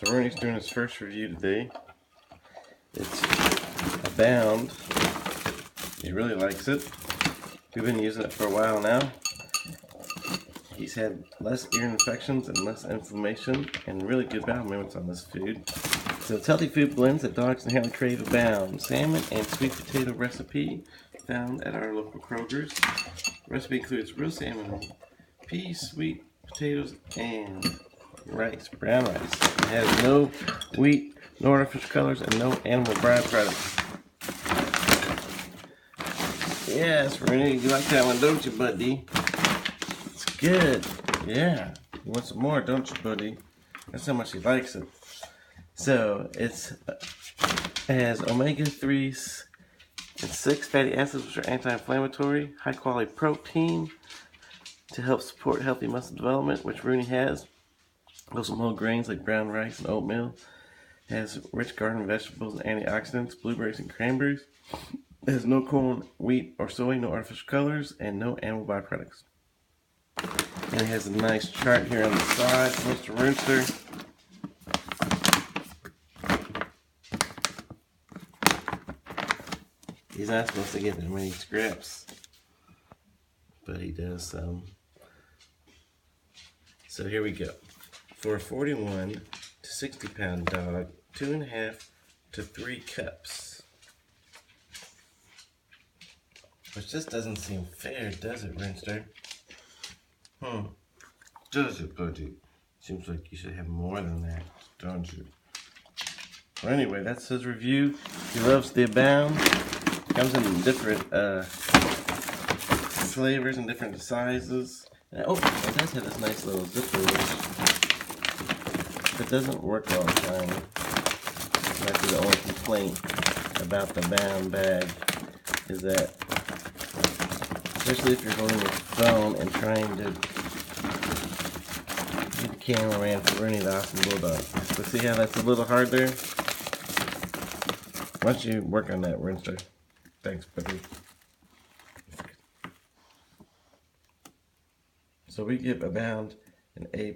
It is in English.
So Rooney's doing his first review today. It's Abound. He really likes it. We've been using it for a while now. He's had less ear infections and less inflammation and really good bowel movements on this food. So it's healthy food blends that dogs inherently crave. Abound salmon and sweet potato recipe found at our local Kroger's. The recipe includes real salmon, peas, sweet potatoes, and rice, brown rice. It has no wheat, no artificial colors, and no animal byproducts. Yes, Rooney, you like that one, don't you, buddy? It's good. Yeah. You want some more, don't you, buddy? That's how much he likes it. So, it has omega-3s and 6 fatty acids, which are anti-inflammatory, high-quality protein to help support healthy muscle development, which Rooney has. Also, whole grains like brown rice and oatmeal. It has rich garden vegetables and antioxidants, blueberries and cranberries. It has no corn, wheat, or soy, no artificial colors, and no animal byproducts. And it has a nice chart here on the side for Mr. Rinser. He's not supposed to get that many scraps, but he does some. So here we go. For a 41 to 60 pound dog, 2.5 to 3 cups. Which just doesn't seem fair, does it, Rinster? Does it, buddy? Seems like you should have more than that, don't you? Well, anyway, that's his review. He loves the Abound. Comes in different flavors and different sizes. And, oh, it does have this nice little zipper, which it doesn't work all the time. That's the only complaint about the Abound bag, is that, especially if you're holding your phone and trying to get the cameraman for Rooney the awesome Bulldog. So see how that's a little hard there? Why don't you work on that, Rinster? Thanks, buddy. So we give Abound an A+.